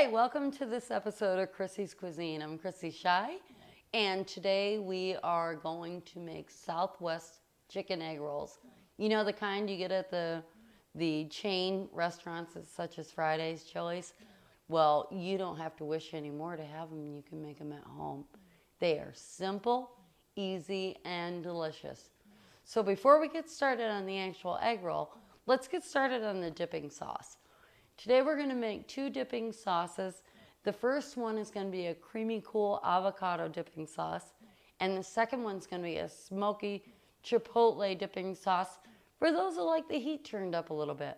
Hi, welcome to this episode of Chrissy's Cuisine. I'm Chrissy Schei, and today we are going to make Southwest chicken egg rolls. You know, the kind you get at the chain restaurants such as Fridays, Chili's? Well, you don't have to wish anymore to have them. You can make them at home. They are simple, easy, and delicious. So before we get started on the actual egg roll, let's get started on the dipping sauce. Today we're going to make two dipping sauces. The first one is going to be a creamy cool avocado dipping sauce, and the second one's going to be a smoky chipotle dipping sauce for those who like the heat turned up a little bit.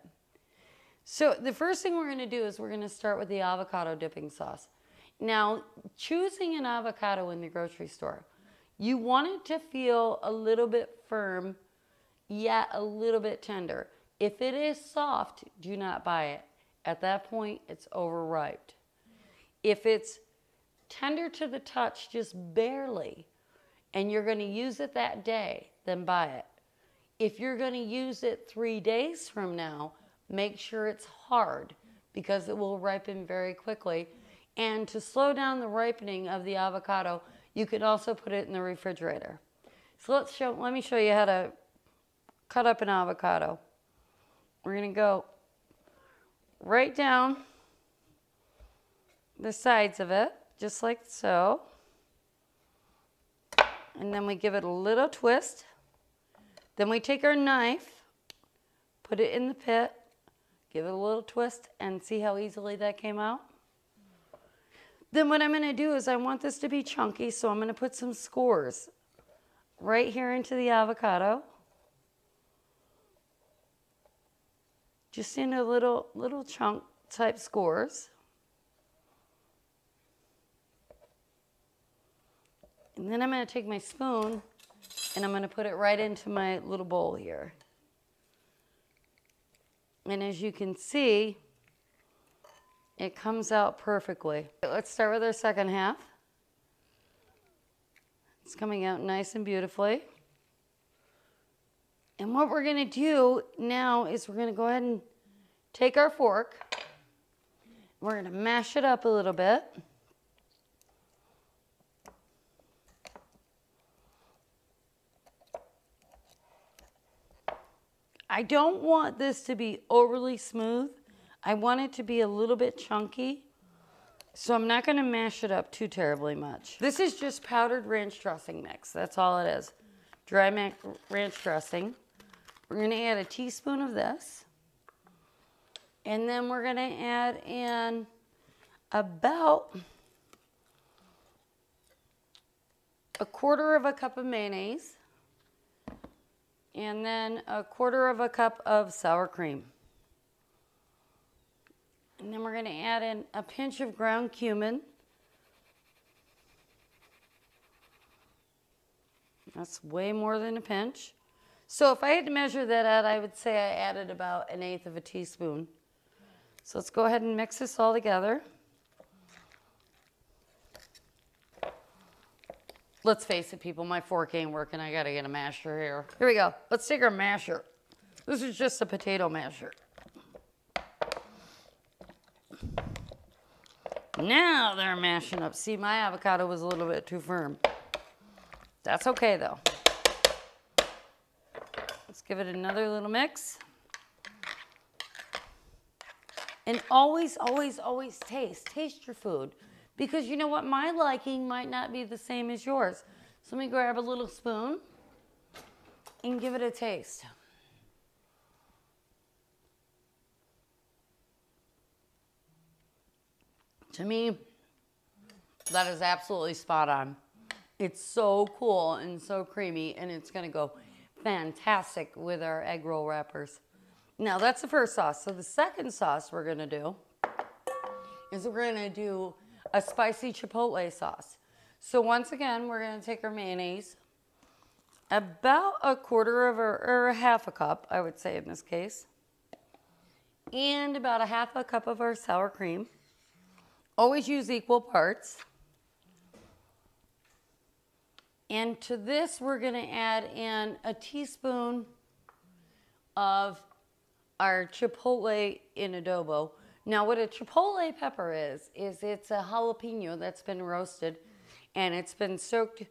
So the first thing we're going to do is we're going to start with the avocado dipping sauce. Now, choosing an avocado in the grocery store, you want it to feel a little bit firm, yet a little bit tender. If it is soft, do not buy it. At that point, it's overripe. If it's tender to the touch, just barely, and you're going to use it that day, then buy it. If you're going to use it 3 days from now, make sure it's hard because it will ripen very quickly. And to slow down the ripening of the avocado, you could also put it in the refrigerator. So let me show you how to cut up an avocado. We're going to go right down the sides of it, just like so. And then we give it a little twist. Then we take our knife, put it in the pit, give it a little twist, and see how easily that came out? Then what I'm going to do is I want this to be chunky, so I'm going to put some scores right here into the avocado. Just in a little chunk type scores. And then I'm going to take my spoon and I'm going to put it right into my little bowl here. And as you can see, it comes out perfectly. Let's start with our second half. It's coming out nice and beautifully. And what we're going to do now is we're going to go ahead and take our fork. We're going to mash it up a little bit. I don't want this to be overly smooth. I want it to be a little bit chunky. So I'm not going to mash it up too terribly much. This is just powdered ranch dressing mix. That's all it is. Dry ranch dressing. We're going to add a teaspoon of this. And then we're going to add in about 1/4 cup of mayonnaise. And then 1/4 cup of sour cream. And then we're going to add in a pinch of ground cumin. That's way more than a pinch. So if I had to measure that out, I would say I added about 1/8 teaspoon. So let's go ahead and mix this all together. Let's face it, people, my fork ain't working. I gotta get a masher here. Here we go. Let's take our masher. This is just a potato masher. Now they're mashing up. See, my avocado was a little bit too firm. That's okay though. Let's give it another little mix. And always, always, always taste your food. Because you know what? My liking might not be the same as yours. So let me grab a little spoon and give it a taste. To me, that is absolutely spot on. It's so cool and so creamy, and it's going to go fantastic with our egg roll wrappers. Now, that's the first sauce. So the second sauce we're going to do is we're going to do a spicy chipotle sauce. So once again, we're going to take our mayonnaise, about 1/4 cup, I would say in this case, and about 1/2 cup of our sour cream. Always use equal parts. And to this, we're going to add in a teaspoon of our chipotle in adobo. Now what a chipotle pepper is it's a jalapeno that's been roasted and it's been soaked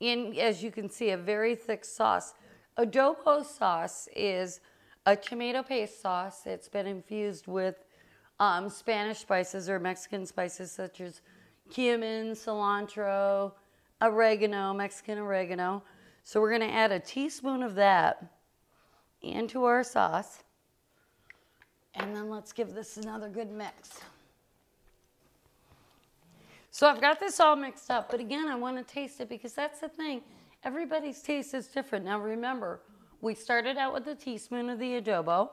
in, as you can see, a very thick sauce. Adobo sauce is a tomato paste sauce. It's been infused with Spanish spices or Mexican spices such as cumin, cilantro, oregano, Mexican oregano. So we're going to add a teaspoon of that into our sauce. And then let's give this another good mix. So I've got this all mixed up, but again, I want to taste it because that's the thing. Everybody's taste is different. Now remember, we started out with a teaspoon of the adobo.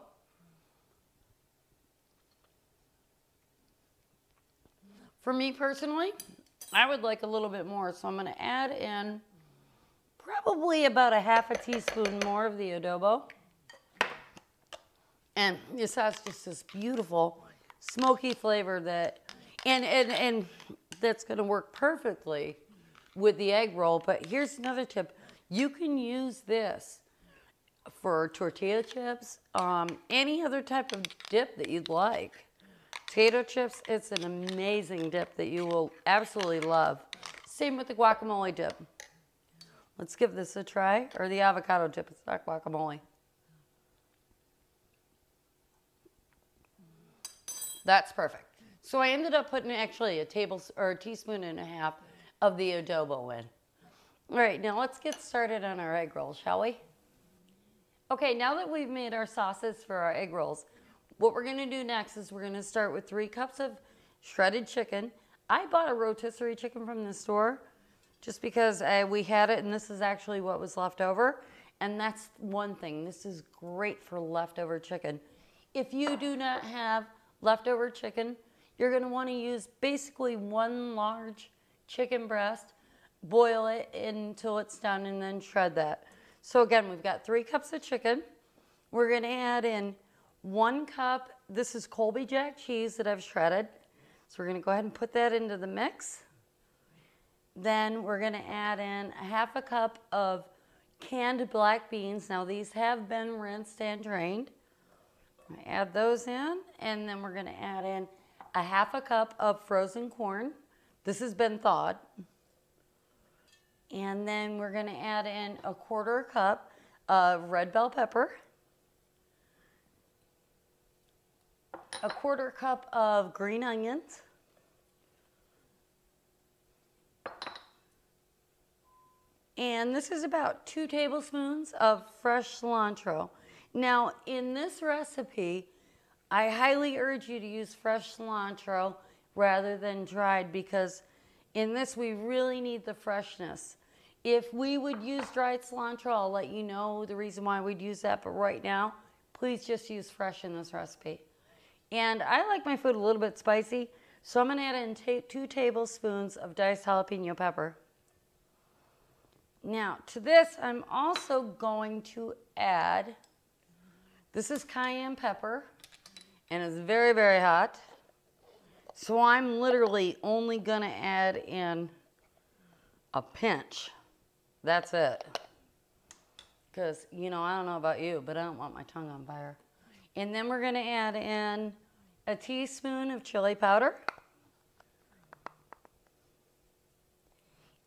For me personally, I would like a little bit more, so I'm going to add in probably about a half a teaspoon more of the adobo. And this has just this beautiful smoky flavor that, and that's going to work perfectly with the egg roll. But here's another tip. You can use this for tortilla chips, any other type of dip that you'd like. Potato chips, it's an amazing dip that you will absolutely love. Same with the guacamole dip. Let's give this a try, or the avocado dip, it's not guacamole. That's perfect. So I ended up putting actually a teaspoon and a half of the adobo in. All right, now let's get started on our egg rolls, shall we? Okay, now that we've made our sauces for our egg rolls, what we're gonna do next is we're gonna start with 3 cups of shredded chicken. I bought a rotisserie chicken from the store just because we had it, and this is actually what was left over. And that's one thing, this is great for leftover chicken. If you do not have leftover chicken, you're gonna wanna use basically 1 large chicken breast, boil it until it's done, and then shred that. So again, we've got 3 cups of chicken. We're gonna add in 1 cup, this is Colby Jack cheese that I've shredded. So we're gonna go ahead and put that into the mix. Then we're gonna add in a half a cup of canned black beans. Now these have been rinsed and drained. Add those in, and then we're gonna add in a half a cup of frozen corn. This has been thawed. And then we're gonna add in a 1/4 cup of red bell pepper, a 1/4 cup of green onions, and this is about 2 tablespoons of fresh cilantro. Now, in this recipe, I highly urge you to use fresh cilantro rather than dried because in this we really need the freshness. If we would use dried cilantro, I'll let you know the reason why we'd use that, but right now, please just use fresh in this recipe. And I like my food a little bit spicy, so I'm gonna add in 2 tablespoons of diced jalapeno pepper. Now, to this, I'm also going to add, this is cayenne pepper, and it's very, very hot. So I'm literally only gonna add in a pinch. That's it. Because, you know, I don't know about you, but I don't want my tongue on fire. And then we're gonna add in a teaspoon of chili powder.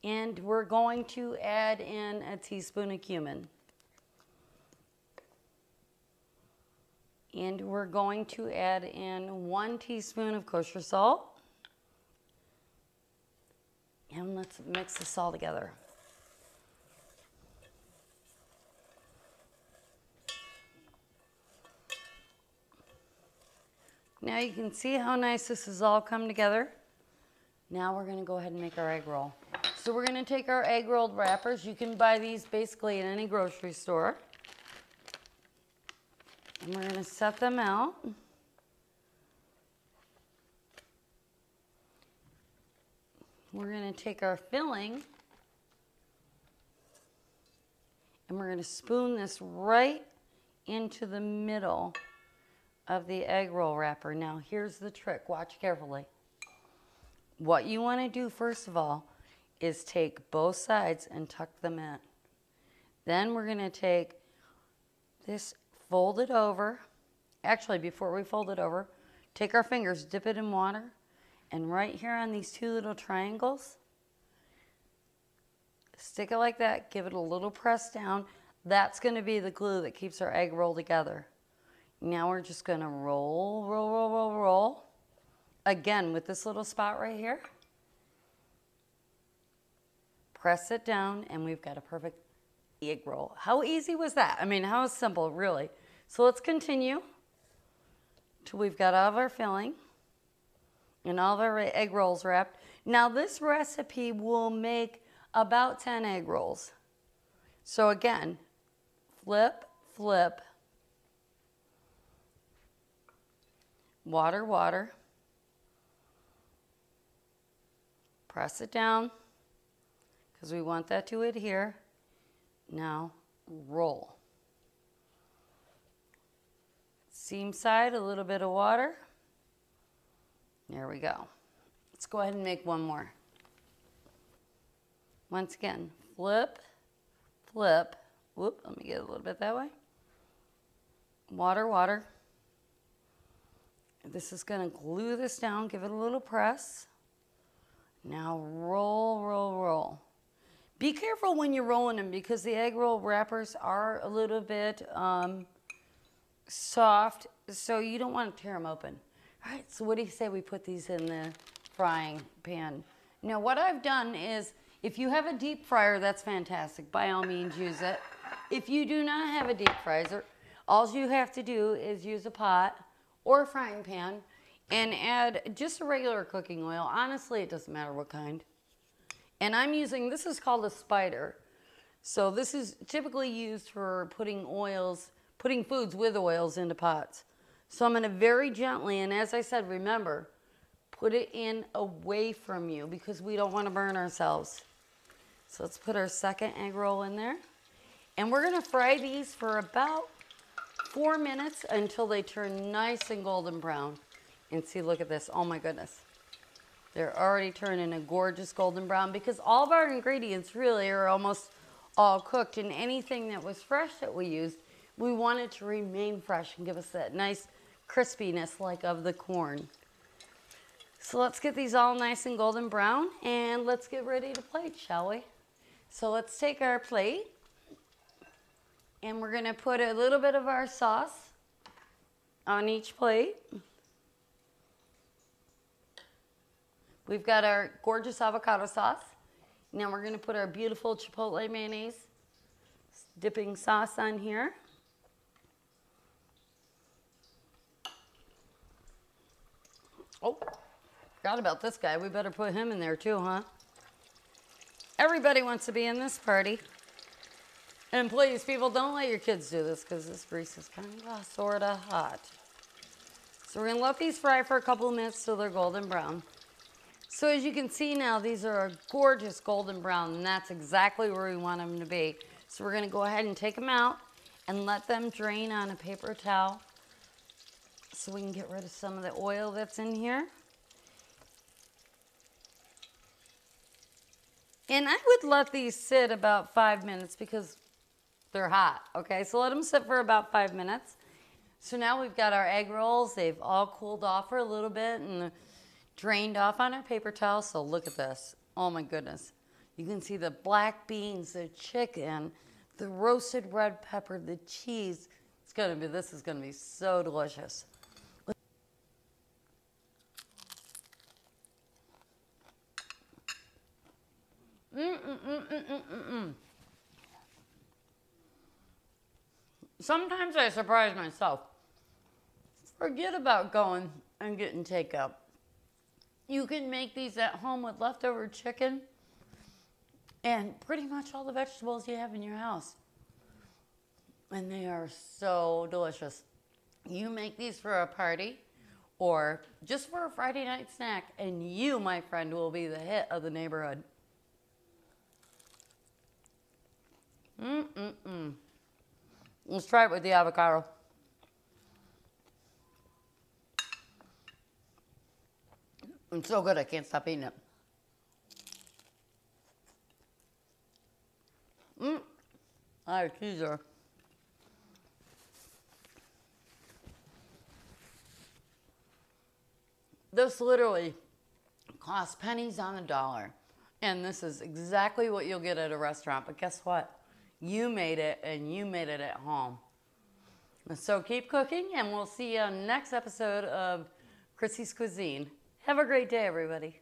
And we're going to add in a teaspoon of cumin. And we're going to add in 1 teaspoon of kosher salt. And let's mix this all together. Now you can see how nice this has all come together. Now we're gonna go ahead and make our egg roll. So we're gonna take our egg rolled wrappers. You can buy these basically in any grocery store. And we're gonna set them out. We're gonna take our filling and we're gonna spoon this right into the middle of the egg roll wrapper. Now here's the trick, watch carefully. What you wanna do first of all is take both sides and tuck them in. Then we're gonna take this, fold it over. Actually, before we fold it over, take our fingers, dip it in water, and right here on these two little triangles, stick it like that, give it a little press down. That's going to be the glue that keeps our egg roll together. Now we're just going to roll, roll, roll, roll, roll. Again, with this little spot right here. Press it down, and we've got a perfect egg roll. How easy was that? I mean, how simple, really. So let's continue till we've got all of our filling and all of our egg rolls wrapped. Now this recipe will make about 10 egg rolls. So again, flip, flip, water, water, press it down because we want that to adhere. Now roll. Seam side, a little bit of water. There we go. Let's go ahead and make one more. Once again, flip, flip. Whoop, let me get a little bit that way. Water, water. This is going to glue this down, give it a little press. Now roll, roll, roll. Be careful when you're rolling them because the egg roll wrappers are a little bit soft, so you don't want to tear them open. All right, so what do you say we put these in the frying pan? Now what I've done is, if you have a deep fryer, that's fantastic. By all means, use it. If you do not have a deep fryer, all you have to do is use a pot or a frying pan and add just a regular cooking oil. Honestly, it doesn't matter what kind. And I'm using, this is called a spider. So this is typically used for putting foods with oils into pots. So I'm going to very gently, and as I said, remember, put it in away from you because we don't want to burn ourselves. So let's put our second egg roll in there. And we're going to fry these for about 4 minutes until they turn nice and golden brown. And see, look at this. Oh my goodness. They're already turning a gorgeous golden brown because all of our ingredients really are almost all cooked. And anything that was fresh that we used, we want it to remain fresh and give us that nice crispiness like of the corn. So let's get these all nice and golden brown and let's get ready to plate, shall we? So let's take our plate and we're going to put a little bit of our sauce on each plate. We've got our gorgeous avocado sauce. Now we're going to put our beautiful chipotle mayonnaise dipping sauce on here. Oh, forgot about this guy. We better put him in there too, huh? Everybody wants to be in this party. And please, people, don't let your kids do this because this grease is kind of sort of hot. So we're going to let these fry for a couple of minutes till they're golden brown. So as you can see now, these are a gorgeous golden brown, and that's exactly where we want them to be. So we're going to go ahead and take them out and let them drain on a paper towel so we can get rid of some of the oil that's in here. And I would let these sit about 5 minutes because they're hot, okay? So let them sit for about 5 minutes. So now we've got our egg rolls. They've all cooled off for a little bit and drained off on our paper towel. So look at this. Oh my goodness. You can see the black beans, the chicken, the roasted red pepper, the cheese. This is gonna be so delicious. Sometimes I surprise myself. Forget about going and getting takeout. You can make these at home with leftover chicken and pretty much all the vegetables you have in your house. And they are so delicious. You make these for a party or just for a Friday night snack, and you, my friend, will be the hit of the neighborhood. Let's try it with the avocado. It's so good, I can't stop eating it. I have teaser. This literally costs pennies on the dollar. And this is exactly what you'll get at a restaurant. But guess what? You made it, and you made it at home. So keep cooking, and we'll see you on the next episode of Chrissy's Cuisine. Have a great day, everybody.